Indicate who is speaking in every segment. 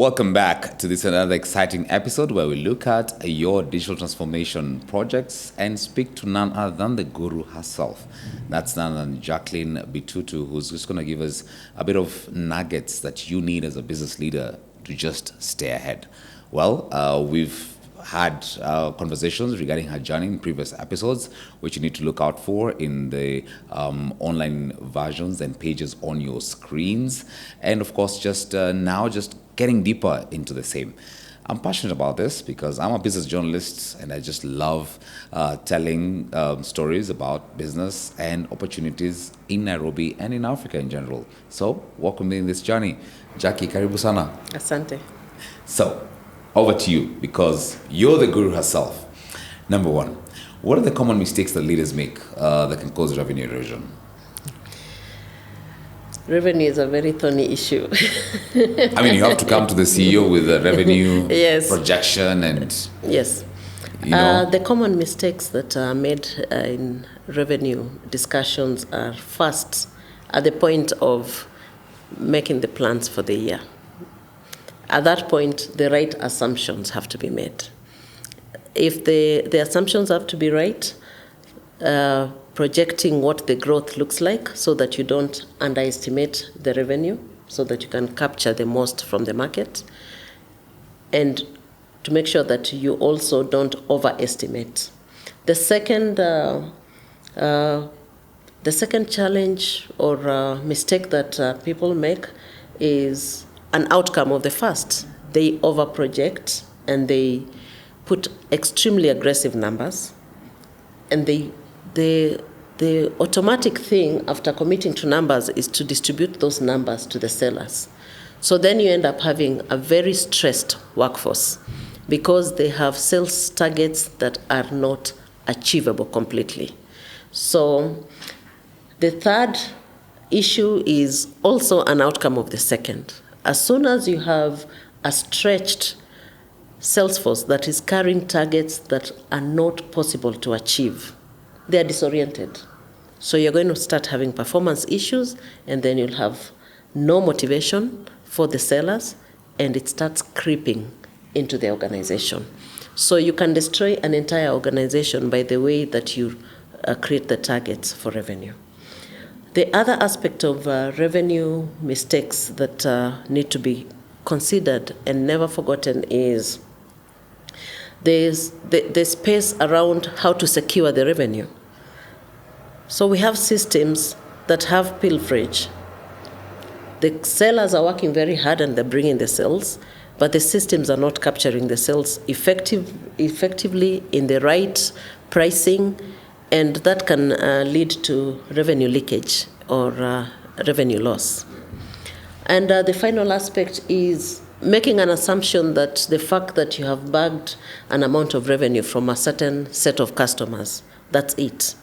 Speaker 1: Welcome back to this another exciting episode where we look at your digital transformation projects and speak to none other than the guru herself. That's none other than Jacqueline Bitutu, who's just going to give us a bit of nuggets that you need as a business leader to just stay ahead. Well, we've had conversations regarding her journey in previous episodes, which you need to look out for in the online versions and pages on your screens. And of course, just getting deeper into the same. I'm passionate about this because I'm a business journalist and I just love telling stories about business and opportunities in Nairobi and in Africa in general. So, welcome me in this journey. Jackie, karibu sana.
Speaker 2: Asante.
Speaker 1: So, over to you, because you're the guru herself. Number one, what are the common mistakes that leaders make that can cause revenue erosion?
Speaker 2: Revenue is a very thorny issue.
Speaker 1: I mean, you have to come to the CEO with a revenue
Speaker 2: Yes.
Speaker 1: projection and...
Speaker 2: Yes. The common mistakes that are made in revenue discussions are first at the point of making the plans for the year. At that point, the right assumptions have to be made. If the assumptions have to be right, projecting what the growth looks like so that you don't underestimate the revenue, so that you can capture the most from the market, and to make sure that you also don't overestimate. The second challenge or mistake that people make is an outcome of the first. They overproject and they put extremely aggressive numbers, and the automatic thing after committing to numbers is to distribute those numbers to the sellers. So then you end up having a very stressed workforce because they have sales targets that are not achievable completely. So the third issue is also an outcome of the second. As soon as you have a stretched sales force that is carrying targets that are not possible to achieve, they are disoriented. So you're going to start having performance issues, and then you'll have no motivation for the sellers, and it starts creeping into the organization. So you can destroy an entire organization by the way that you create the targets for revenue. The other aspect of revenue mistakes that need to be considered and never forgotten is there's the space around how to secure the revenue. So we have systems that have pilferage. The sellers are working very hard and they're bringing the sales, but the systems are not capturing the sales effectively in the right pricing, and that can lead to revenue leakage or revenue loss. And the final aspect is making an assumption that the fact that you have bagged an amount of revenue from a certain set of customers, that's it.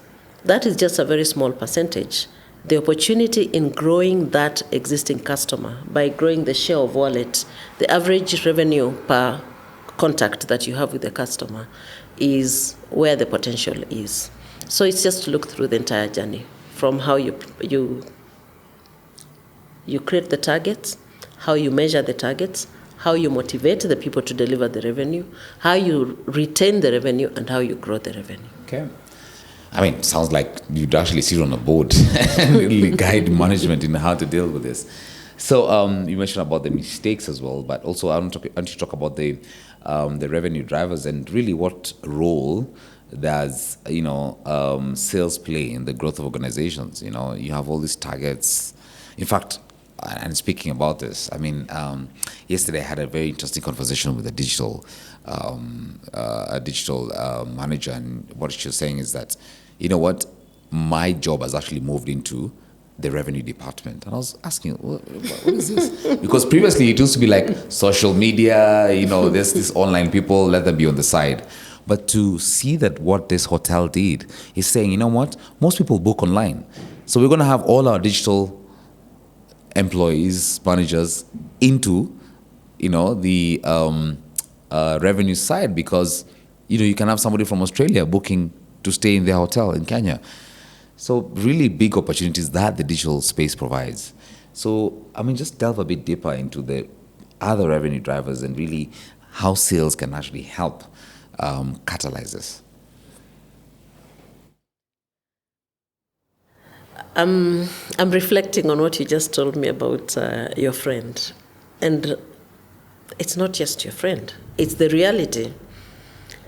Speaker 2: That is just a very small percentage. The opportunity in growing that existing customer by growing the share of wallet, the average revenue per contact that you have with the customer is where the potential is. So it's just to look through the entire journey, from how you create the targets, how you measure the targets, how you motivate the people to deliver the revenue, how you retain the revenue, and how you grow the revenue.
Speaker 1: Okay. I mean, it sounds like you'd actually sit on a board and really guide management in how to deal with this. So you mentioned about the mistakes as well, but also I want to talk about the revenue drivers and really what role does sales play in the growth of organizations. You have all these targets. In fact, and speaking about this, I mean, yesterday I had a very interesting conversation with a digital manager, and what she was saying is that, you know what, my job has actually moved into the revenue department. And I was asking, what is this? Because previously it used to be like social media, there's these online people, let them be on the side. But to see that what this hotel did is saying, you know what, most people book online. So we're going to have all our digital employees, managers into, the revenue side, because, you can have somebody from Australia booking to stay in their hotel in Kenya. So really big opportunities that the digital space provides. So, I mean, just delve a bit deeper into the other revenue drivers and really how sales can actually help catalyze this?
Speaker 2: I'm reflecting on what you just told me about your friend. And it's not just your friend, it's the reality.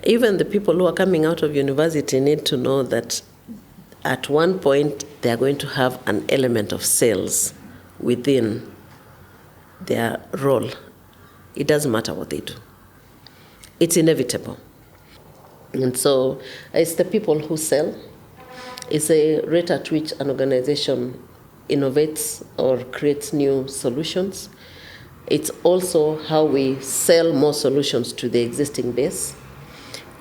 Speaker 2: Even the people who are coming out of university need to know that at one point they are going to have an element of sales within their role. It doesn't matter what they do. It's inevitable. And so it's the people who sell. It's a rate at which an organization innovates or creates new solutions. It's also how we sell more solutions to the existing base.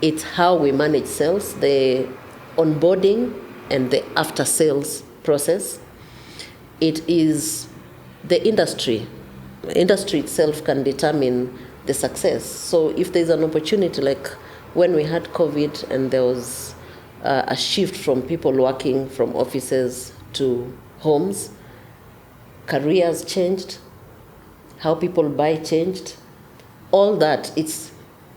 Speaker 2: It's how we manage sales, the onboarding and the after-sales process. It is the industry. The industry itself can determine the success. So if there's an opportunity, like when we had COVID and there was a shift from people working from offices to homes, careers changed, how people buy changed. All that, it's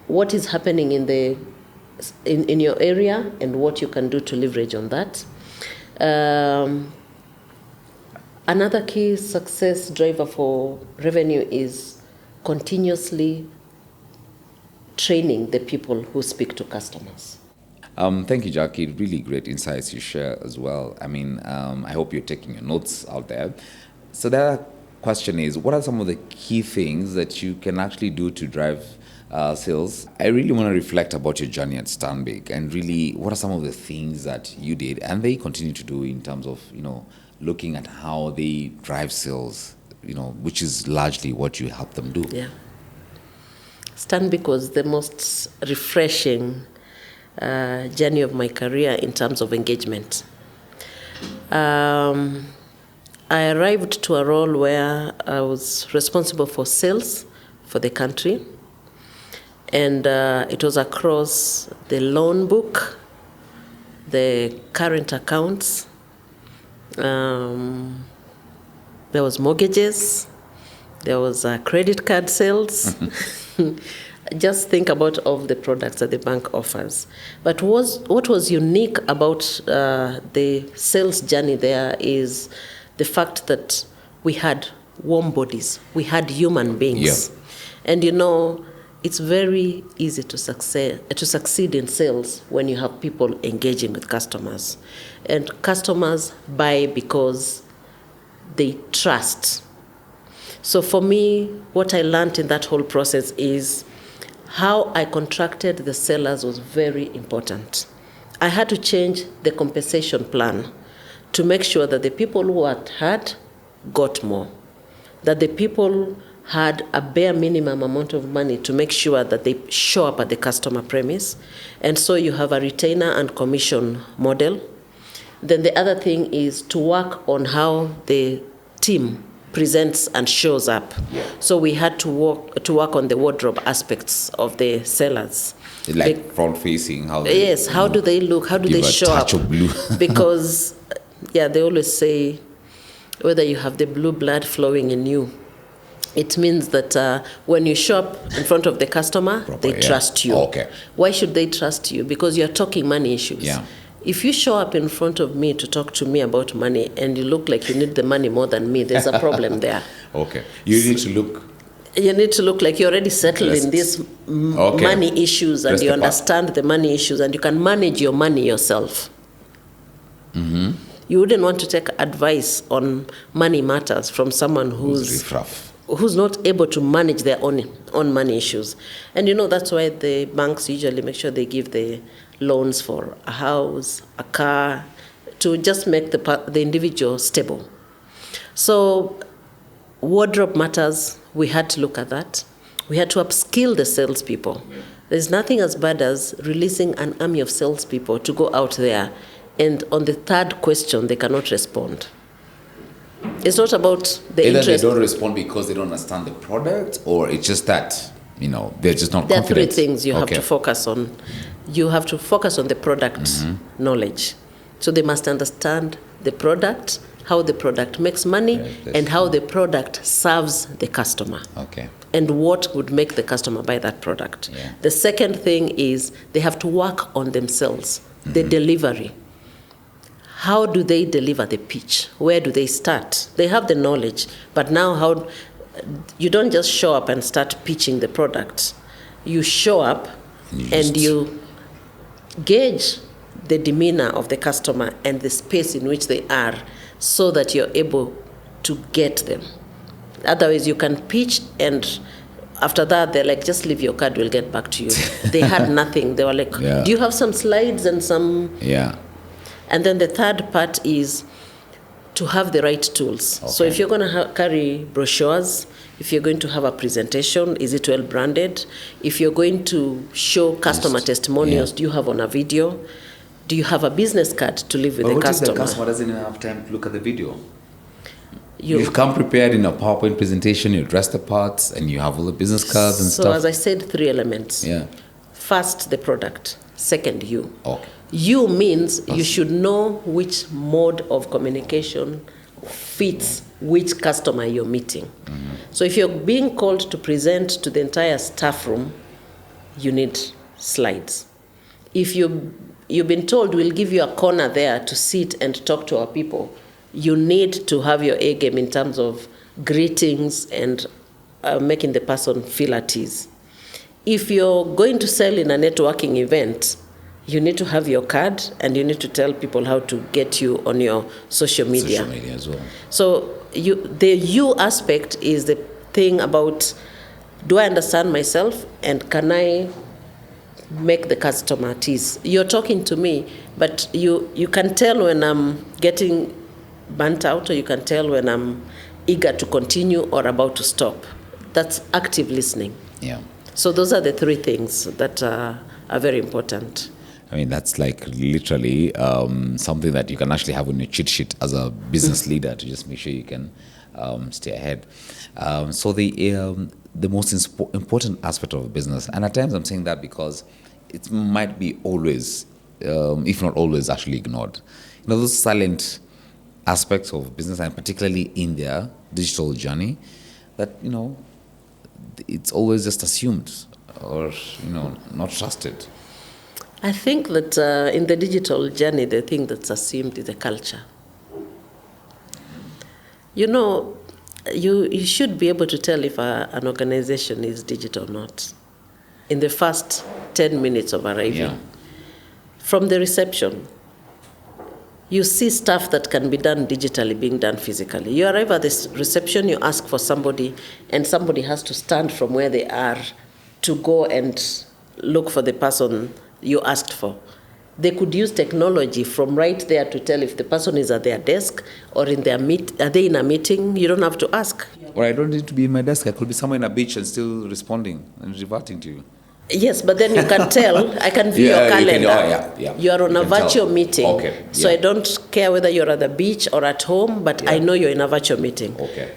Speaker 2: what is happening in your area and what you can do to leverage on that. Another key success driver for revenue is continuously training the people who speak to customers.
Speaker 1: Thank you, Jackie. Really great insights you share as well. I mean, I hope you're taking your notes out there. So the question is, what are some of the key things that you can actually do to drive sales? I really want to reflect about your journey at Stanbic and really what are some of the things that you did and they continue to do in terms of, looking at how they drive sales, which is largely what you help them do.
Speaker 2: Yeah. Stanbic was the most refreshing journey of my career in terms of engagement. I arrived to a role where I was responsible for sales for the country, and it was across the loan book, the current accounts, there was mortgages, there was credit card sales. Just think about all the products that the bank offers. But what was unique about the sales journey there is the fact that we had warm bodies. We had human beings.
Speaker 1: Yeah.
Speaker 2: And it's very easy to succeed in sales when you have people engaging with customers. And customers buy because they trust. So for me, what I learned in that whole process is how I contracted the sellers was very important. I had to change the compensation plan to make sure that the people who had got more, that the people had a bare minimum amount of money to make sure that they show up at the customer premise. And so you have a retainer and commission model. Then the other thing is to work on how the team presents and shows up.
Speaker 1: Yeah.
Speaker 2: So we had to work on the wardrobe aspects of the sellers.
Speaker 1: Like front facing, how they,
Speaker 2: yes, how do they look? How do they show up?
Speaker 1: Of blue.
Speaker 2: Because they always say whether you have the blue blood flowing in you, it means that when you show up in front of the customer, they trust you.
Speaker 1: Okay.
Speaker 2: Why should they trust you? Because you're talking money issues.
Speaker 1: Yeah.
Speaker 2: If you show up in front of me to talk to me about money and you look like you need the money more than me, there's a problem there.
Speaker 1: Okay. You need to look
Speaker 2: like you're already settled in these money issues and you understand the money issues and you can manage your money yourself.
Speaker 1: Mm-hmm.
Speaker 2: You wouldn't want to take advice on money matters from someone who's not able to manage their own money issues. And that's why the banks usually make sure they give the loans for a house, a car, to just make the individual stable. So wardrobe matters. We had to look at that. We had to upskill the salespeople. There's nothing as bad as releasing an army of salespeople to go out there, and on the third question, they cannot respond. It's not about the
Speaker 1: either
Speaker 2: interest.
Speaker 1: They don't respond because they don't understand the product, or it's just that, they're just not confident.
Speaker 2: There are three things you have to focus on. You have to focus on the product knowledge. So they must understand the product, how the product makes money, and how the product serves the customer.
Speaker 1: Okay.
Speaker 2: and what would make the customer buy that product.
Speaker 1: Yeah.
Speaker 2: The second thing is they have to work on themselves, the delivery. How do they deliver the pitch? Where do they start? They have the knowledge, but now how you don't just show up and start pitching the product. You show up and you gauge the demeanor of the customer and the space in which they are so that you're able to get them. Otherwise, you can pitch and after that, they're like, just leave your card, we'll get back to you. They had nothing. They were like, do you have some slides and some...
Speaker 1: Yeah.
Speaker 2: And then the third part is to have the right tools. Okay. So if you're going to carry brochures, if you're going to have a presentation, is it well branded? If you're going to show customer testimonials, do you have on a video? Do you have a business card to leave with the customer?
Speaker 1: If the customer doesn't even have time to look at the video? You've come prepared in a PowerPoint presentation, you dress the parts, and you have all the business cards and stuff.
Speaker 2: So as I said, 3 elements.
Speaker 1: Yeah.
Speaker 2: First, the product. Second, you.
Speaker 1: Okay.
Speaker 2: You means you should know which mode of communication fits which customer you're meeting. So if you're being called to present to the entire staff room, you need slides. If you've been told we'll give you a corner there to sit and talk to our people, you need to have your A game in terms of greetings and making the person feel at ease. If you're going to sell in a networking event, you need to have your card and you need to tell people how to get you on your social media.
Speaker 1: Social media as well.
Speaker 2: So the you aspect is the thing about, do I understand myself and can I make the customer at ease? You're talking to me, but you can tell when I'm getting burnt out, or you can tell when I'm eager to continue or about to stop. That's active listening.
Speaker 1: Yeah.
Speaker 2: So those are the 3 things that are very important.
Speaker 1: I mean, that's like literally something that you can actually have on your cheat sheet as a business leader to just make sure you can stay ahead. So the most important aspect of a business, and at times I'm saying that because it might be always, if not always, actually ignored. You know, those silent aspects of business, and particularly in their digital journey, that, you know, it's always just assumed or, you know, not trusted.
Speaker 2: I think that in the digital journey, the thing that's assumed is the culture. You know, you should be able to tell if an organization is digital or not in the first 10 minutes of arriving.
Speaker 1: Yeah.
Speaker 2: From the reception, you see stuff that can be done digitally being done physically. You arrive at this reception, you ask for somebody, and somebody has to stand from where they are to go and look for the person you asked for. They could use technology from right there to tell if the person is at their desk or in their are they in a meeting. You don't have to ask.
Speaker 1: Or I don't need to be in my desk. I could be somewhere in a beach and still responding and reverting to you.
Speaker 2: Yes, but then you can tell. I can view your calendar. You are on a virtual meeting.
Speaker 1: Okay.
Speaker 2: So I don't care whether you're at the beach or at home, but I know you're in a virtual meeting.
Speaker 1: Okay.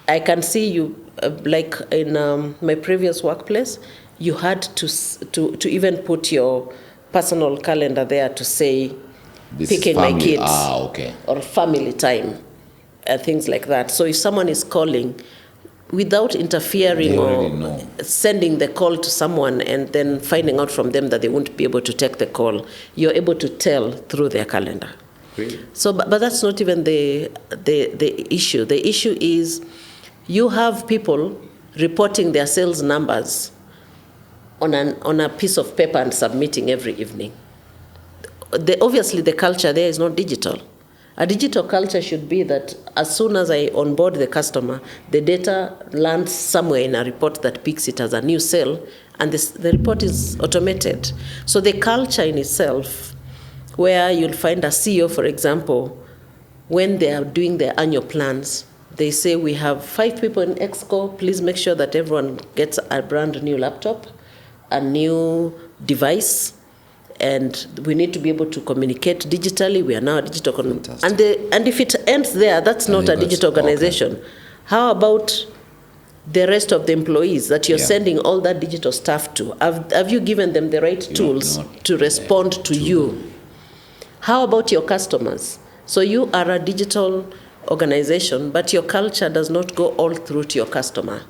Speaker 2: I can see you, like in my previous workplace, you had to even put your personal calendar there to say,
Speaker 1: This
Speaker 2: picking my kids.
Speaker 1: Okay.
Speaker 2: Or family time, things like that. So if someone is calling, without interfering or sending the call to someone and then finding out from them that they won't be able to take the call, you're able to tell through their calendar.
Speaker 1: Great. So,
Speaker 2: but that's not even the issue. The issue is you have people reporting their sales numbers on a piece of paper and submitting every evening. Obviously, the culture there is not digital. A digital culture should be that as soon as I onboard the customer, the data lands somewhere in a report that picks it as a new sale, and the report is automated. So the culture in itself, where you'll find a CEO, for example, when they are doing their annual plans, they say, we have 5 people in Exco, please make sure that everyone gets a brand new laptop, a new device, and we need to be able to communicate digitally. We are now a digital and if it ends there, that's not a digital organization. Okay. How about the rest of the employees that you're sending all that digital stuff to? Have you given them the right tools to respond to you? How about your customers? So you are a digital organization, but your culture does not go all through to your customer.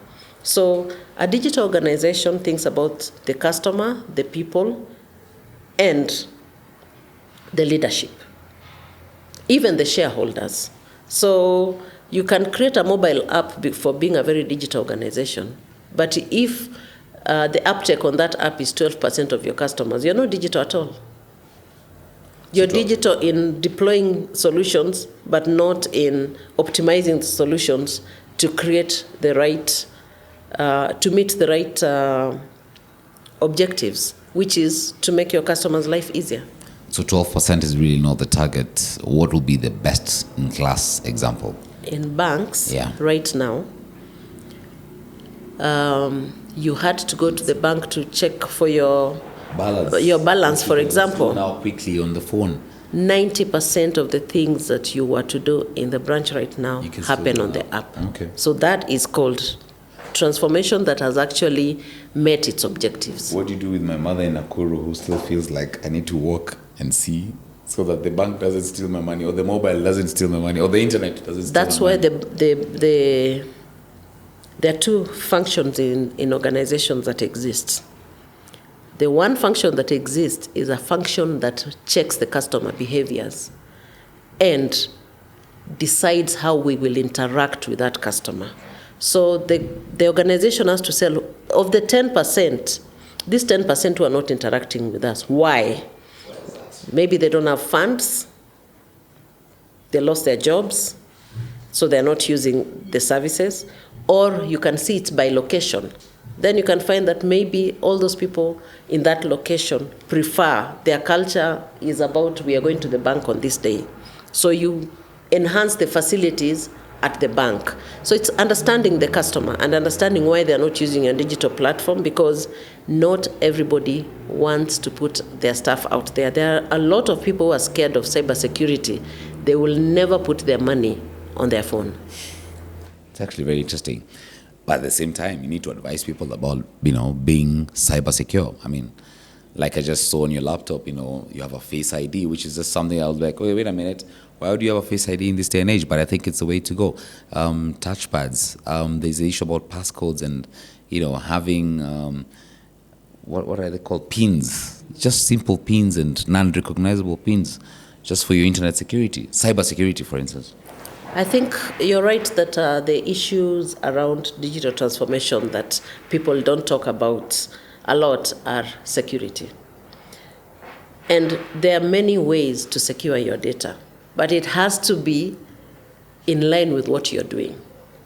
Speaker 2: So A digital organization thinks about the customer, the people, and the leadership, even the shareholders. So you can create a mobile app for being a very digital organization, but if the uptake on that app is 12% of your customers, you're not digital at all. You're digital in deploying solutions, but not in optimizing solutions to create the right, to meet the right objectives, which is to make your customers' life easier.
Speaker 1: So 12% is really not the target. What will be the best in class example?
Speaker 2: In banks,
Speaker 1: Yeah.
Speaker 2: right now, you had to go to the bank to check for your balance, for example.
Speaker 1: Now quickly on the phone.
Speaker 2: 90% of the things that you were to do in the branch right now
Speaker 1: You can
Speaker 2: happen
Speaker 1: still
Speaker 2: on
Speaker 1: do
Speaker 2: the
Speaker 1: that.
Speaker 2: app.
Speaker 1: Okay.
Speaker 2: So that is called transformation that has actually met its objectives.
Speaker 1: What do you do with my mother in Nakuru who still feels like I need to walk and see so that the bank doesn't steal my money, or the mobile doesn't steal my money, or the internet doesn't steal
Speaker 2: That's
Speaker 1: my
Speaker 2: why
Speaker 1: money?
Speaker 2: there are two functions in organizations that exist. The one function that exists is a function that checks the customer behaviors and decides how we will interact with that customer. So the organization has to sell, of the 10%, these 10% who are not interacting with us. Why? Maybe they don't have funds, they lost their jobs, so they're not using the services, or you can see it by location. Then you can find that maybe all those people in that location prefer, their culture is about, we are going to the bank on this day. So you enhance the facilities at the bank. So it's understanding the customer and understanding why they're not using a digital platform, because not everybody wants to put their stuff out there. There are a lot of people who are scared of cybersecurity. They will never put their money on their phone.
Speaker 1: It's actually very interesting. But at the same time, you need to advise people about, being cyber secure. I mean, like I just saw on your laptop, you have a Face ID, which is just something I was like, oh, wait a minute. Why would you have a Face ID in this day and age? But I think it's the way to go. Touchpads. There's the issue about passcodes and, having, what are they called? Pins. Just simple pins and non-recognizable pins just for your internet security. Cyber security, for instance.
Speaker 2: I think you're right that the issues around digital transformation that people don't talk about a lot are security. And there are many ways to secure your data, but it has to be in line with what you're doing.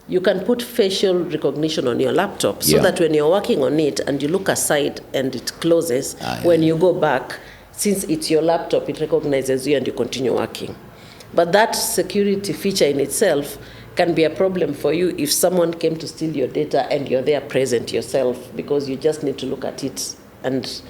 Speaker 2: You can put facial recognition on your laptop so that when you're working on it and you look aside and it closes, when you go back, since it's your laptop, it recognizes you and you continue working. But that security feature in itself can be a problem for you if someone came to steal your data and you're there present yourself, because you just need to look at it and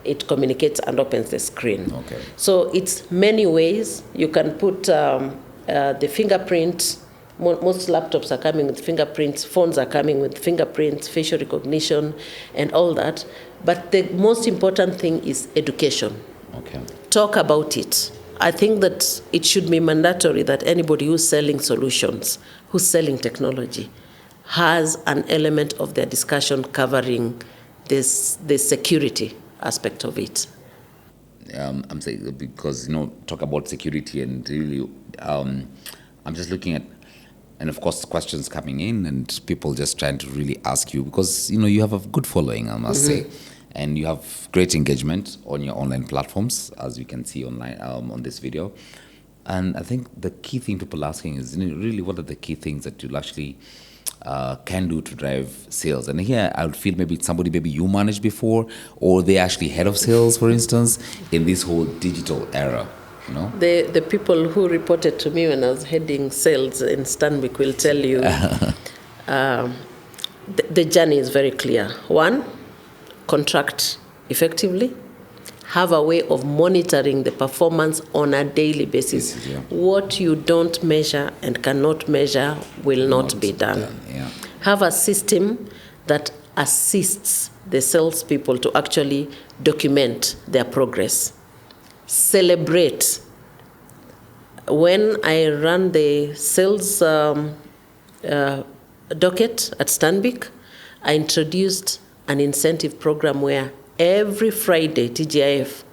Speaker 2: it communicates and opens the screen.
Speaker 1: Okay.
Speaker 2: So it's many ways. You can put the fingerprint. Most laptops are coming with fingerprints. Phones are coming with fingerprints, facial recognition, and all that. But the most important thing is education.
Speaker 1: Okay.
Speaker 2: Talk about it. I think that it should be mandatory that anybody who's selling solutions, who's selling technology, has an element of their discussion covering the security aspect of it.
Speaker 1: I'm saying because, talk about security and really, I'm just looking at, and of course, questions coming in and people just trying to really ask you, because, you have a good following, I must say. And you have great engagement on your online platforms, as you can see online on this video. And I think the key thing people are asking is, really, what are the key things that you'll actually can do to drive sales? And here I would feel maybe it's somebody maybe you managed before, or they actually head of sales, for instance, in this whole digital era.
Speaker 2: The people who reported to me when I was heading sales in Stanbic will tell you the journey is very clear. One, contract effectively, have a way of monitoring the performance on a daily basis. What you don't measure and cannot measure will not be done. Have a system that assists the salespeople to actually document their progress. Celebrate. When I run the sales docket at Stanbic, I introduced an incentive program where every Friday, TGIF,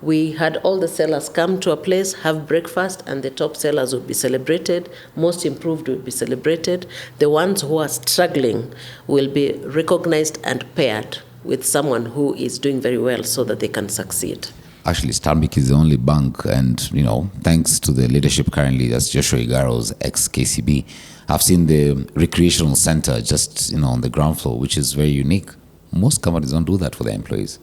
Speaker 2: we had all the sellers come to a place, have breakfast, and the top sellers would be celebrated. Most improved would be celebrated. The ones who are struggling will be recognized and paired with someone who is doing very well so that they can succeed.
Speaker 1: Actually, Stanbic is the only bank, and thanks to the leadership currently, that's Joshua Igaro's ex-KCB, I've seen the recreational center just on the ground floor, which is very unique. Most companies don't do that for their employees.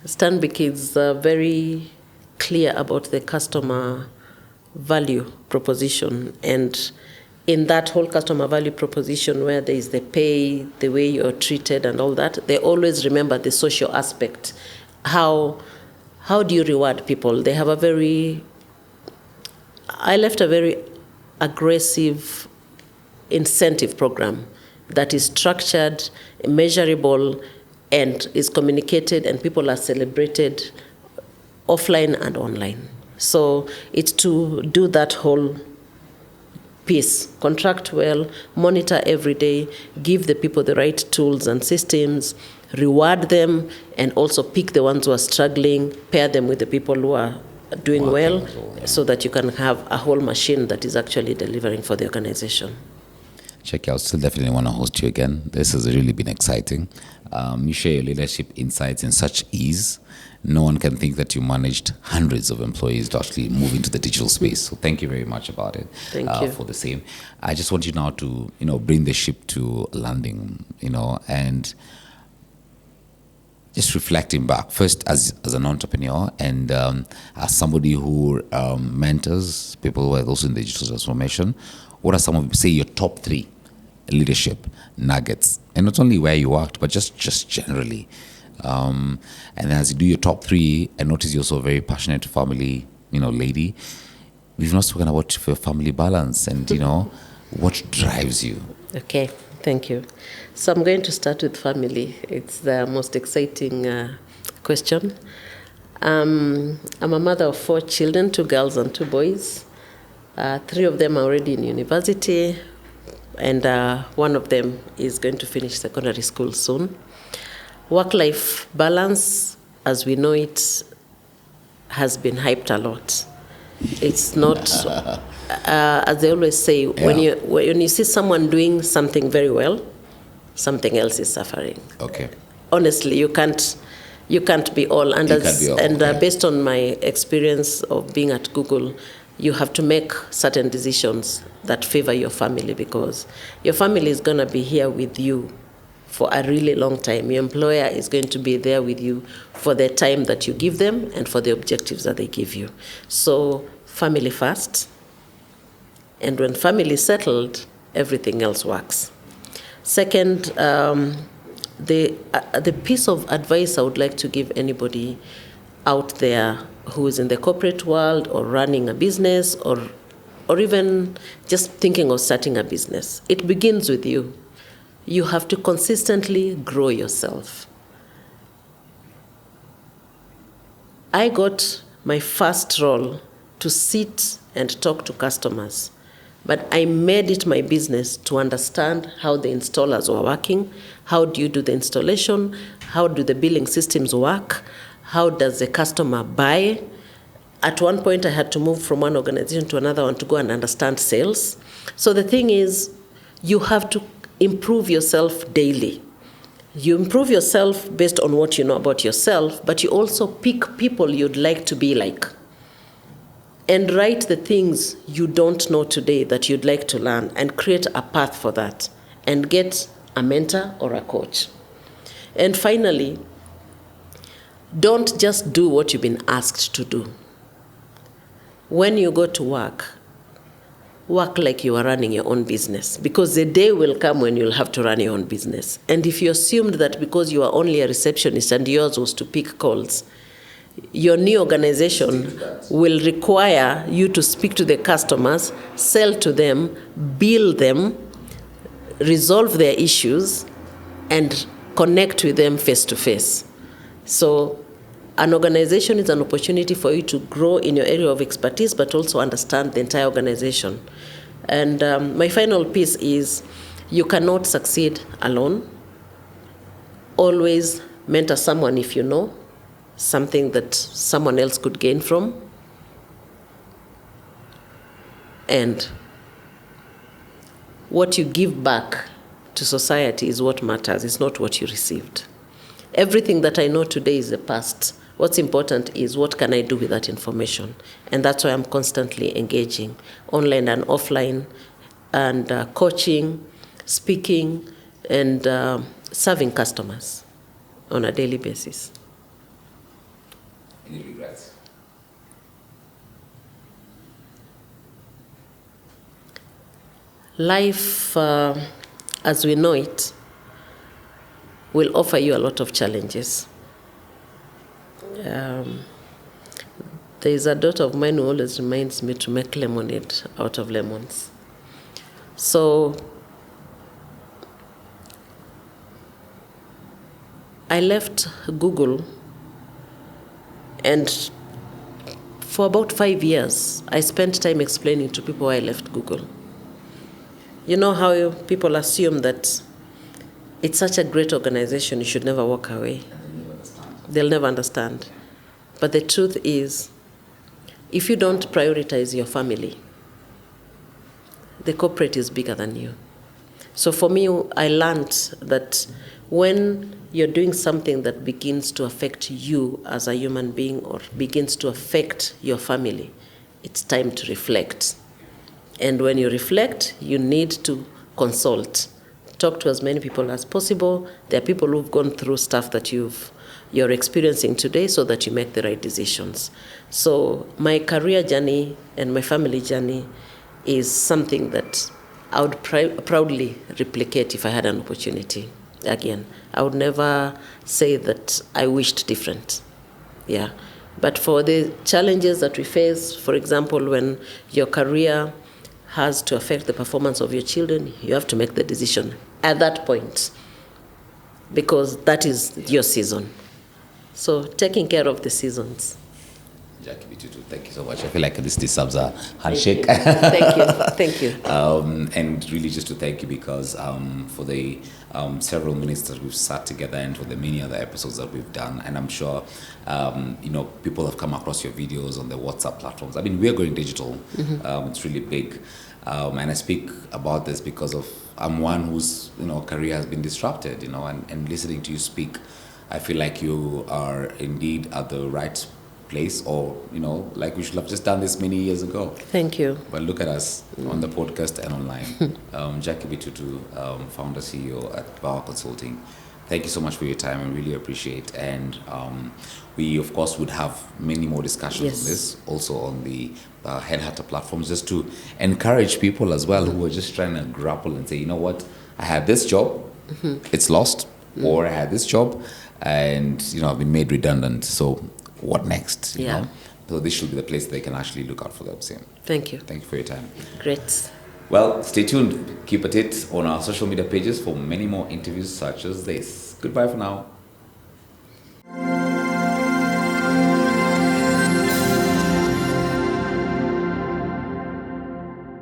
Speaker 2: Stanbic is very clear about the customer value proposition, and in that whole customer value proposition where there is the pay, the way you're treated and all that, they always remember the social aspect. How do you reward people? They have I left a very aggressive incentive program that is structured, measurable, and is communicated, and people are celebrated offline and online. So it's to do that whole piece, contract well, monitor every day, give the people the right tools and systems, reward them, and also pick the ones who are struggling, pair them with the people who are doing well, so that you can have a whole machine that is actually delivering for the organization.
Speaker 1: Check out. Still definitely want to host you again. This has really been exciting. You share your leadership insights in such ease. No one can think that you managed hundreds of employees to actually move into the digital space. So thank you very much about it.
Speaker 2: Thank you
Speaker 1: for the same. I just want you now to bring the ship to landing. And just reflecting back first as an entrepreneur and as somebody who mentors people who are also in digital transformation. What are some of, say, your top 3 leadership nuggets? And not only where you worked, but just generally. And as you do your top 3, I notice you're also a very passionate family, lady. We've not spoken about your family balance and, what drives you.
Speaker 2: Okay, thank you. So I'm going to start with family. It's the most exciting question. I'm a mother of 4 children, 2 girls and 2 boys. 3 of them are already in university, and one of them is going to finish secondary school soon. Work-life balance, as we know it, has been hyped a lot. It's not, as they always say, when you see someone doing something very well, something else is suffering.
Speaker 1: Okay.
Speaker 2: Honestly, you can't be all. And based on my experience of being at Google, you have to make certain decisions that favor your family, because your family is going to be here with you for a really long time. Your employer is going to be there with you for the time that you give them and for the objectives that they give you. So family first. And when family is settled, everything else works. Second, the piece of advice I would like to give anybody out there who is in the corporate world or running a business or even just thinking of starting a business, it begins with you. You have to consistently grow yourself. I got my first role to sit and talk to customers, but I made it my business to understand how the installers were working, how do you do the installation, how do the billing systems work, how does the customer buy. At one point, I had to move from one organization to another one to go and understand sales. So the thing is, you have to improve yourself daily. You improve yourself based on what you know about yourself, but you also pick people you'd like to be like. And write the things you don't know today that you'd like to learn and create a path for that. And get a mentor or a coach. And finally, don't just do what you've been asked to do. When you go to work like you are running your own business, because the day will come when you'll have to run your own business. And if you assumed that because you are only a receptionist and yours was to pick calls, your new organization will require you to speak to the customers, sell to them, bill them, resolve their issues, and connect with them face to face. So an organization is an opportunity for you to grow in your area of expertise, but also understand the entire organization. And my final piece is, you cannot succeed alone. always mentor someone if you know something that someone else could gain from. And what you give back to society is what matters. It's not what you received. Everything that I know today is the past. What's important is what can I do with that information? And that's why I'm constantly engaging online and offline, and coaching, speaking, and serving customers on a daily basis.
Speaker 1: Any regrets?
Speaker 2: Life, as we know it, will offer you a lot of challenges. There is a daughter of mine who always reminds me to make lemonade out of lemons. So I left Google, and for about 5 years, I spent time explaining to people why I left Google. You know how people assume that it's such a great organization, you should never walk away. They'll never understand. But the truth is, if you don't prioritize your family, the corporate is bigger than you. So for me, I learned that when you're doing something that begins to affect you as a human being or begins to affect your family, it's time to reflect. And when you reflect, you need to consult. Talk to as many people as possible. There are people who've gone through stuff that you're experiencing today so that you make the right decisions. So my career journey and my family journey is something that I would proudly replicate if I had an opportunity. Again, I would never say that I wished different. Yeah. But for the challenges that we face, for example, when your career has to affect the performance of your children, you have to make the decision at that point, because that is your season. So taking care of the seasons.
Speaker 1: Jackie Bitutu, thank you so much. I feel like this deserves a handshake.
Speaker 2: Thank you.
Speaker 1: And really just to thank you because for the several minutes that we've sat together and for the many other episodes that we've done. And I'm sure, people have come across your videos on the WhatsApp platforms. I mean, we are going digital. It's really big. And I speak about this because I'm one whose, career has been disrupted, and listening to you speak, I feel like you are indeed at the right place, or like we should have just done this many years ago.
Speaker 2: Thank you.
Speaker 1: But look at us on the podcast and online. Jackie Bitutu, founder CEO at Power Consulting. Thank you so much for your time. I really appreciate. And we of course would have many more discussions on this, also on the Headhunter platforms, just to encourage people as well who are just trying to grapple and say, you know what, I had this job, it's lost, or I had this job and I've been made redundant. So what next? You know? So this should be the place they can actually look out for themselves.
Speaker 2: Thank you.
Speaker 1: Thank you for your time.
Speaker 2: Great.
Speaker 1: Well, stay tuned. Keep at it on our social media pages for many more interviews such as this. Goodbye for now.